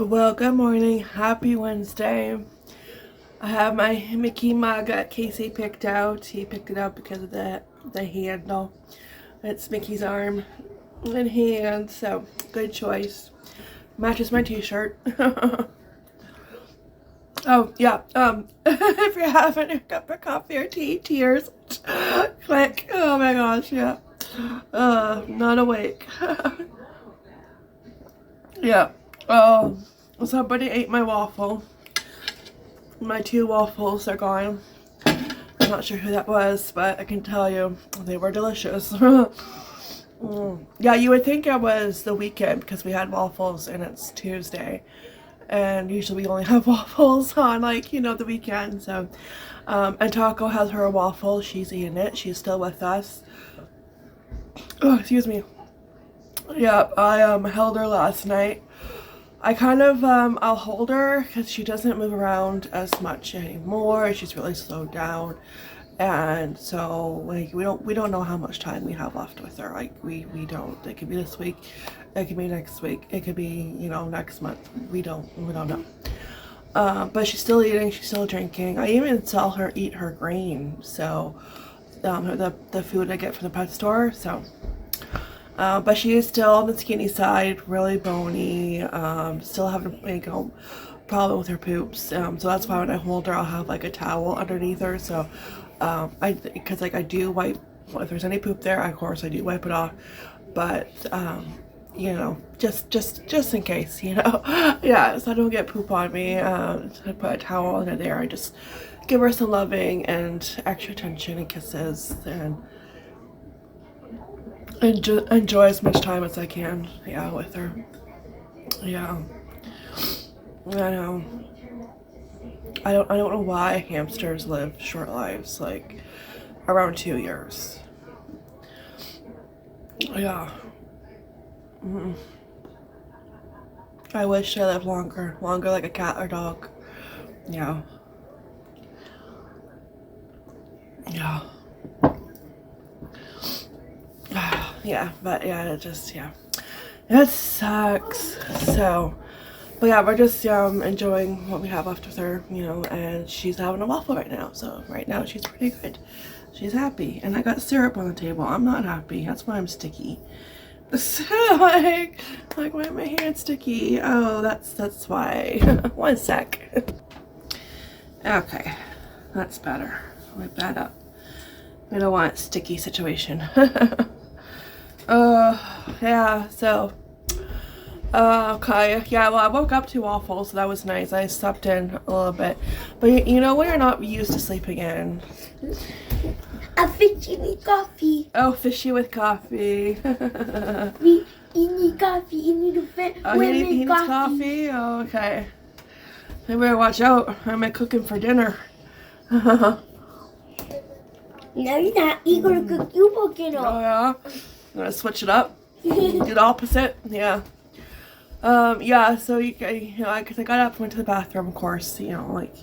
Well, good morning. Happy Wednesday. I have my Mickey mug that Casey picked out. He picked it out because of the handle. It's Mickey's arm and hand, so good choice. Matches my t-shirt. Oh, yeah. If you're having a cup of coffee or tea, tears, click. Oh my gosh, yeah. Not awake. Yeah. Oh, somebody ate my waffle. My 2 waffles are gone. I'm not sure who that was, but I can tell you they were delicious. Yeah, you would think it was the weekend because we had waffles and it's Tuesday. And usually we only have waffles on, like, you know, the weekend. So, and Taco has her waffle. She's eating it. She's still with us. Oh, excuse me. Yeah, I held her last night. I kind of, I'll hold her because she doesn't move around as much anymore. She's really slowed down. And so, like, we don't know how much time we have left with her. Like, we don't. It could be this week. It could be next week. It could be, you know, next month. We don't know. But she's still eating. She's still drinking. I even saw her eat her grain. So, the food I get from the pet store. So, but she is still on the skinny side, really bony, still having a problem with her poops. So that's why when I hold her, I'll have like a towel underneath her. So, because like I do wipe, if there's any poop there, of course I do wipe it off. But, you know, just in case, you know, yeah, so I don't get poop on me. So I put a towel under there. I just give her some loving and extra attention and kisses and enjoy as much time as I can, yeah, with her. Yeah, I know. I don't know why hamsters live short lives, like around 2 years. Yeah. I wish I lived longer like a cat or dog. Yeah. Yeah. Yeah, but yeah, it just, yeah, it sucks. So, but yeah, we're just enjoying what we have left with her, you know, and she's having a waffle right now. So right now she's pretty good. She's happy, and I got syrup on the table. I'm not happy. That's why I'm sticky. So, like why are my hands sticky? Oh, that's why. One sec. Okay, that's better. Wipe that up. We don't want a sticky situation. Yeah, so, okay, yeah, well, I woke up to waffles, so that was nice. I slept in a little bit, but you know when you're not used to sleeping in? A fishy with coffee. Oh, fishy with coffee. You need coffee, you need a fit. Oh, he needs coffee? Oh, okay. I better watch out. I'm cooking for dinner. No, you're not. You're gonna cook you for dinner. Oh, yeah? I'm gonna switch it up. Do the opposite. Yeah. Yeah, so you know, because I got up and went to the bathroom, of course, you know, like,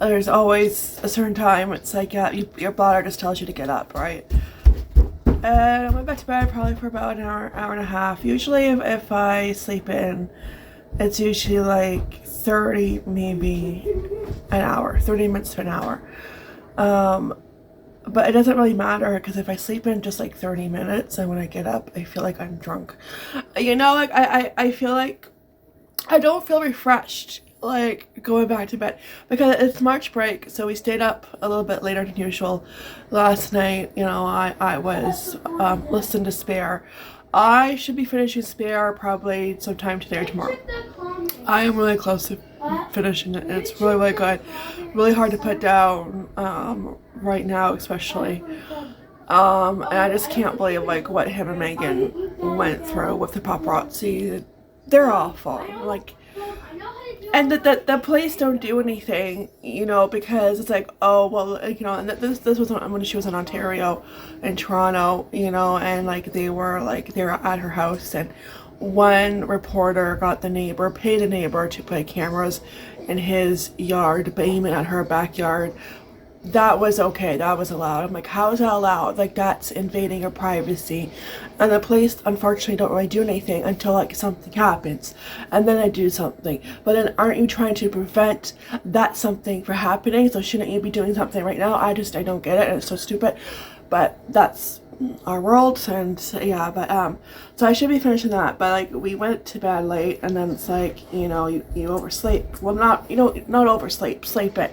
there's always a certain time, it's like, your bladder just tells you to get up, right? And I went back to bed probably for about an hour and a half. Usually if I sleep in, it's usually like 30, maybe an hour, 30 minutes to an hour. But it doesn't really matter because if I sleep in just like 30 minutes and when I get up, I feel like I'm drunk. You know, like I feel like I don't feel refreshed like going back to bed because it's March break, so we stayed up a little bit later than usual last night. You know, I was listening to Spare. I should be finishing Spare probably sometime today or tomorrow. I am really close to finishing it, and it's really, really good. Really hard to put down right now, especially. And I just can't believe like what him and Megan went through with the paparazzi. They're awful. Like, and the police don't do anything, you know, because it's like, oh well, you know, and this was when she was in Ontario, in Toronto, you know, and like they were at her house, and one reporter paid a neighbor to put cameras in his yard, but aiming at her backyard that was okay, that was allowed. I'm like, how is that allowed? Like, that's invading your privacy. And the police, unfortunately, don't really do anything until, like, something happens. And then they do something. But then aren't you trying to prevent that something from happening? So shouldn't you be doing something right now? I don't get it, and it's so stupid. But that's our world, and yeah, but so I should be finishing that, but like we went to bed late, and then it's like, you know, you oversleep. Well, not, you know, not oversleep, sleep it.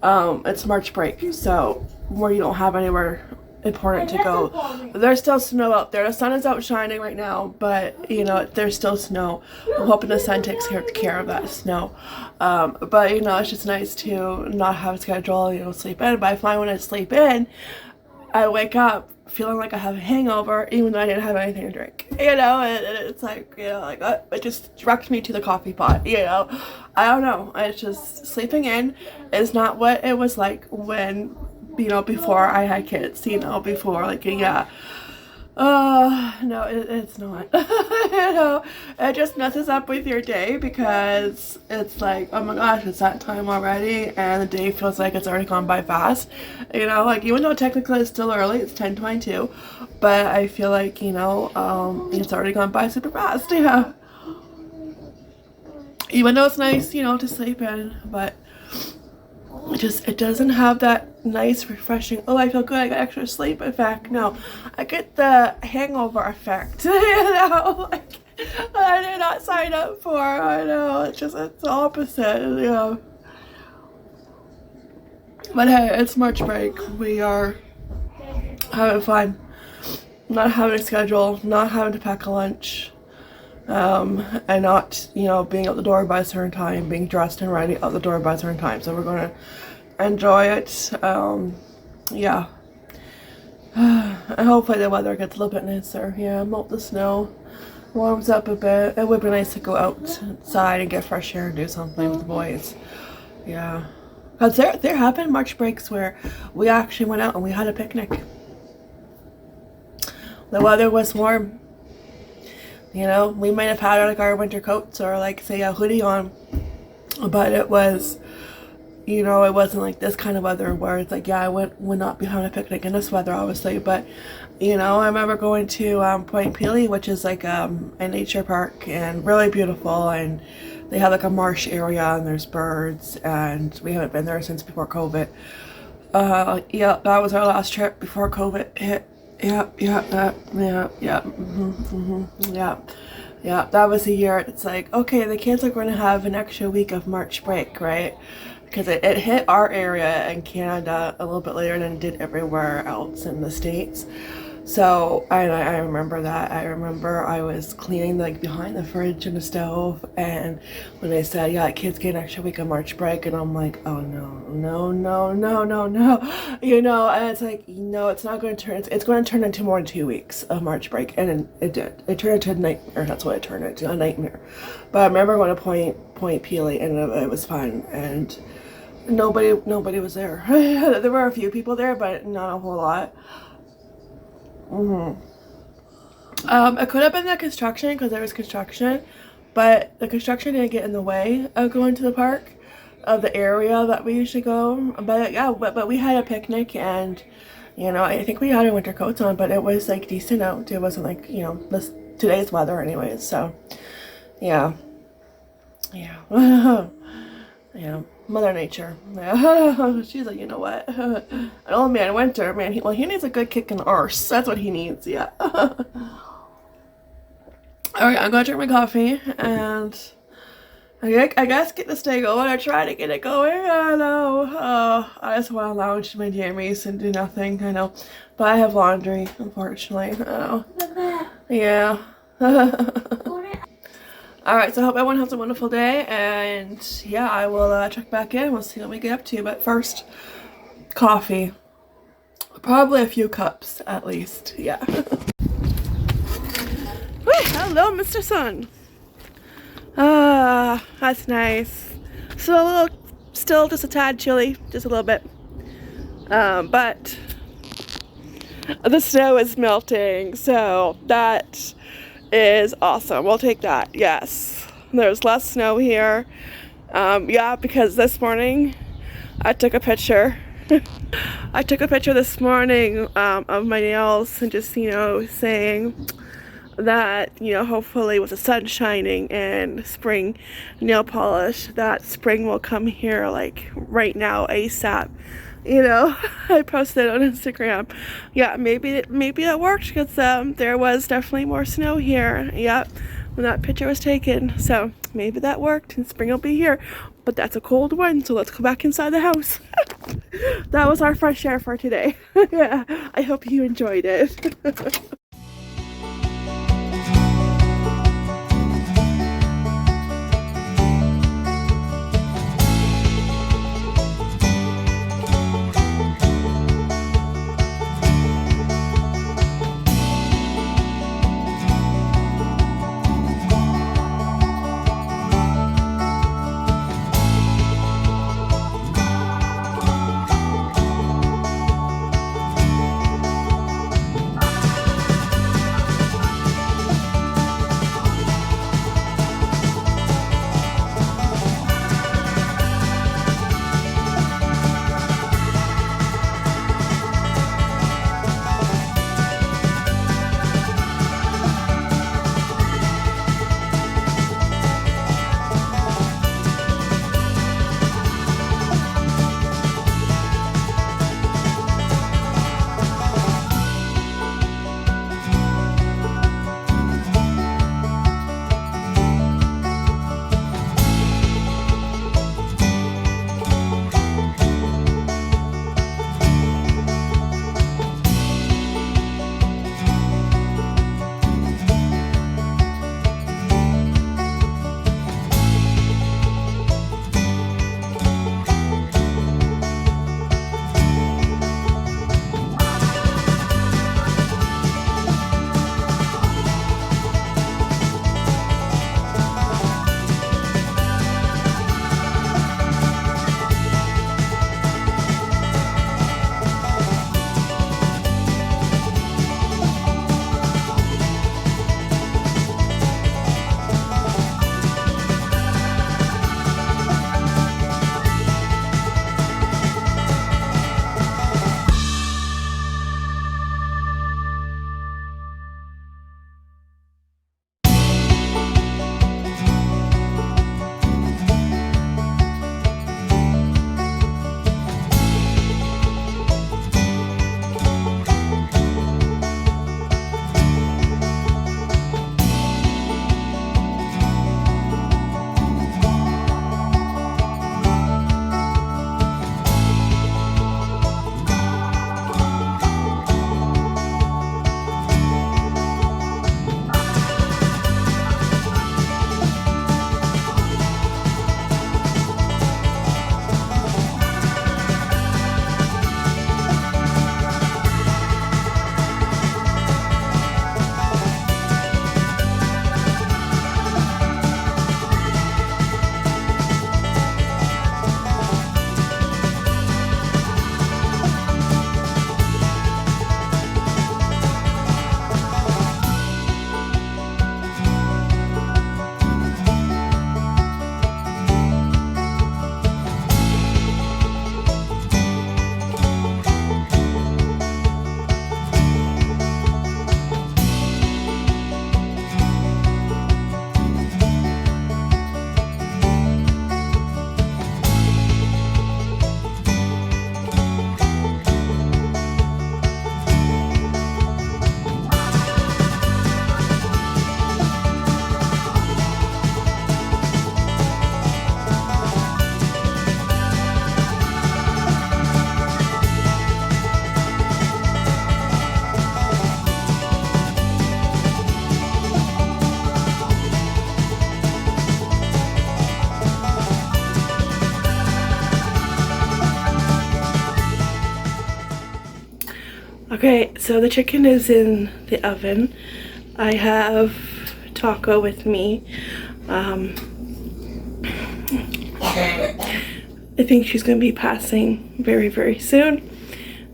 It's March break, so where you don't have anywhere important to go. There's still snow out there. The sun is out shining right now, but you know, there's still snow. I'm hoping the sun takes care of that snow. But you know, it's just nice to not have a schedule, you know, sleep in. But I find when I sleep in, I wake up feeling like I have a hangover, even though I didn't have anything to drink. You know, and it's like, you know, like it just directs me to the coffee pot. You know, I don't know. It's just sleeping in is not what it was like when, you know, before I had kids. You know, before, like, yeah. No, it's not. You know, it just messes up with your day, because it's like, oh my gosh, it's that time already, and the day feels like it's already gone by fast. You know, like, even though technically it's still early, it's 10:22, but I feel like, you know, it's already gone by super fast. Yeah. Even though it's nice, you know, to sleep in, but it doesn't have that nice, refreshing, oh, I feel good, I got extra sleep effect. No, I get the hangover effect. You know, like, I did not sign up for. I know, it's the opposite, you know. But hey, it's March break. We are having fun. Not having a schedule, not having to pack a lunch. And not, you know, being out the door by a certain time, being dressed and ready out the door by a certain time. So we're going to enjoy it. Yeah. And hopefully the weather gets a little bit nicer. Yeah, melt the snow, warms up a bit. It would be nice to go outside and get fresh air and do something with the boys. Yeah. Because there have been March breaks where we actually went out and we had a picnic. The weather was warm. You know, we might have had like our winter coats or like, say, a hoodie on, but it was, you know, it wasn't like this kind of weather where it's like, yeah, I would not be having a picnic in this weather, obviously. But, you know, I remember going to Point Peely, which is like a nature park, and really beautiful, and they have like a marsh area, and there's birds, and we haven't been there since before COVID. Yeah, that was our last trip before COVID hit. Yeah, that was the year. It's like, okay, the kids are going to have an extra week of March break, right? Because it hit our area in Canada a little bit later than it did everywhere else in the States. So I remember that. I remember I was cleaning like behind the fridge and the stove, and when they said, yeah, kids get an extra week of March break, and I'm like, oh no, you know, and it's like, no, it's not going to turn, it's going to turn into more than 2 weeks of March break, and it did. It turned into a nightmare. That's what it turned into, a nightmare. But I remember going to Point Peely, and it was fun, and nobody was there. There were a few people there, but not a whole lot. It could have been the construction, because there was construction, but the construction didn't get in the way of going to the park, of the area that we usually go. But yeah, but we had a picnic, and you know, I think we had our winter coats on, but it was like decent out. It wasn't like, you know, today's weather anyways. So yeah. Yeah, Mother Nature. Yeah. She's like, you know what? An old man, winter, man, he needs a good kick in the arse. That's what he needs, yeah. Alright, I'm gonna drink my coffee, and I guess get this day going. I try to get it going. I know. I just want to lounge in my jammies and do nothing, I know. But I have laundry, unfortunately. I know. Yeah. Alright, so I hope everyone has a wonderful day, and yeah, I will check back in. We'll see what we get up to, but first, coffee. Probably a few cups, at least, yeah. Woo, hello, Mr. Sun. That's nice. Still just a tad chilly, just a little bit. But the snow is melting, so that is awesome. We'll take that. Yes, there's less snow here. Yeah, because this morning I took a picture I took a picture this morning of my nails and just, you know, saying that, you know, hopefully with the sun shining and spring nail polish, that spring will come here like right now ASAP. You know, I posted it on Instagram. Yeah, maybe it worked because there was definitely more snow here. Yep, when that picture was taken. So maybe that worked and spring will be here. But that's a cold one, so let's go back inside the house. That was our fresh air for today. Yeah, I hope you enjoyed it. Okay, so the chicken is in the oven. I have Taco with me. I think she's going to be passing very, very soon.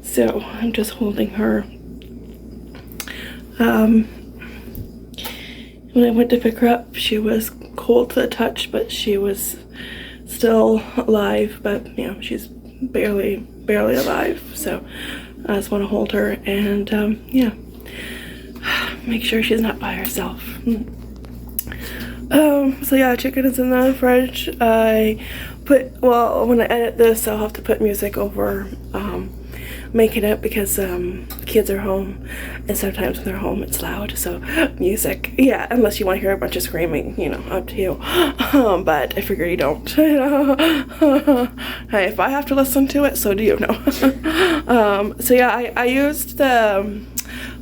So I'm just holding her. When I went to pick her up, she was cold to the touch, but she was still alive. But you know, she's barely barely alive. So I just want to hold her and yeah, make sure she's not by herself. So yeah, chicken is in the fridge. When I edit this, I'll have to put music over making it because kids are home, and sometimes when they're home it's loud, so music, yeah, unless you want to hear a bunch of screaming, you know, up to you. But I figure you don't. Hey, if I have to listen to it, so do you. No. So yeah, I used the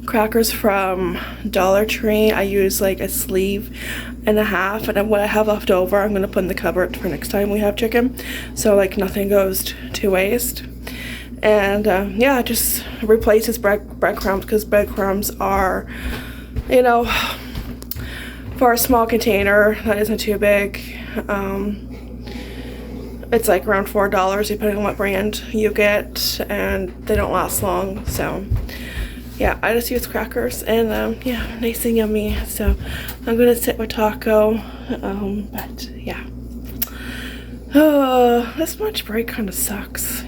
crackers from Dollar Tree. I use like a sleeve and a half, and then what I have left over I'm gonna put in the cupboard for next time we have chicken, so like nothing goes to waste. And yeah, just replaces breadcrumbs, because breadcrumbs are, you know, for a small container that isn't too big, it's like around $4 depending on what brand you get, and they don't last long. So yeah, I just use crackers, and yeah, nice and yummy. So I'm gonna sit with Taco, but yeah, this much break kind of sucks.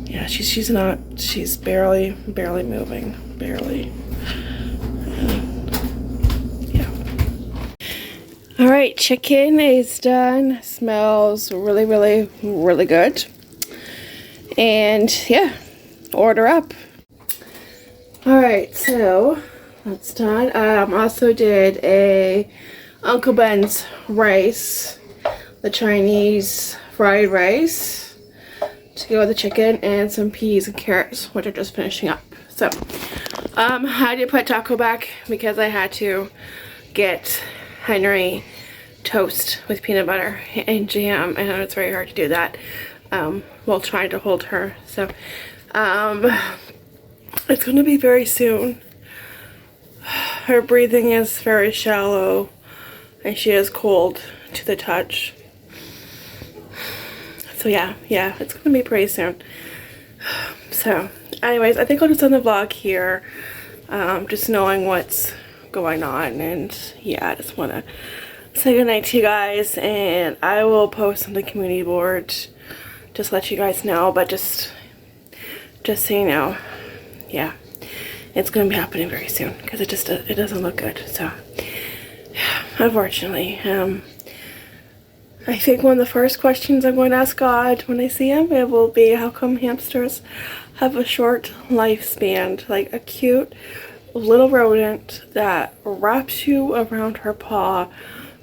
Yeah, she's barely moving, barely. Yeah. All right, chicken is done. Smells really good. And yeah, order up. All right, so that's done. Also did a Uncle Ben's rice, the Chinese fried rice, to go with the chicken, and some peas and carrots, which are just finishing up. So I did put Taco back because I had to get Henry toast with peanut butter and jam, and it's very hard to do that while trying to hold her. So it's going to be very soon. Her breathing is very shallow, and she is cold to the touch. So yeah, it's going to be pretty soon. So anyways, I think I'll just end the vlog here, just knowing what's going on. And yeah, I just want to say goodnight to you guys, and I will post on the community board, just let you guys know. But just so you know, yeah, it's going to be happening very soon, because it doesn't look good. So unfortunately, I think one of the first questions I'm going to ask God when I see him, it will be, how come hamsters have a short lifespan? Like a cute little rodent that wraps you around her paw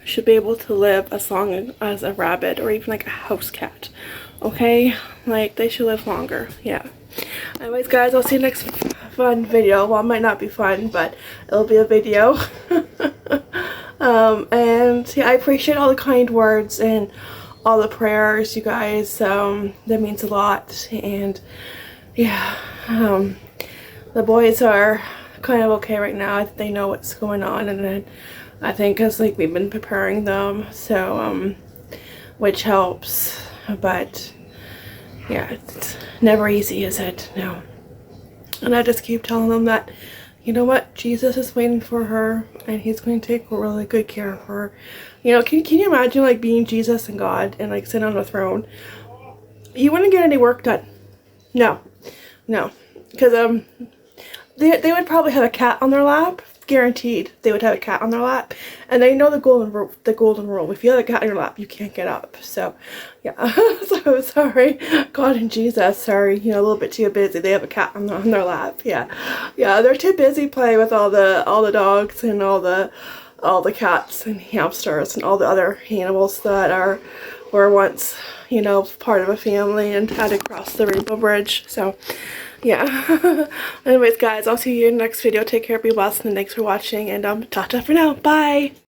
should be able to live as long as a rabbit, or even like a house cat. Okay? Like, they should live longer. Yeah. Anyways, guys, I'll see you next fun video. Well, it might not be fun, but it'll be a video. And yeah, I appreciate all the kind words and all the prayers, you guys. That means a lot. And yeah, the boys are kind of okay right now. They know what's going on, and then I think because like we've been preparing them, so which helps. But yeah, it's never easy, is it? No. And I just keep telling them that, you know what, Jesus is waiting for her, and he's going to take really good care of her. You know, can you imagine like being Jesus and God and like sitting on a throne? You wouldn't get any work done. No, because they would probably have a cat on their lap. Guaranteed, they would have a cat on their lap, and they know the golden rule. If you have a cat on your lap, you can't get up. So yeah, so sorry, God and Jesus, sorry, you know, a little bit too busy. They have a cat on their lap. Yeah, they're too busy playing with all the dogs and all the cats and hamsters and all the other animals that were once, you know, part of a family and had to cross the Rainbow Bridge. So yeah. Anyways, guys, I'll see you in the next video. Take care, be blessed, and thanks for watching, and ta-ta for now. Bye.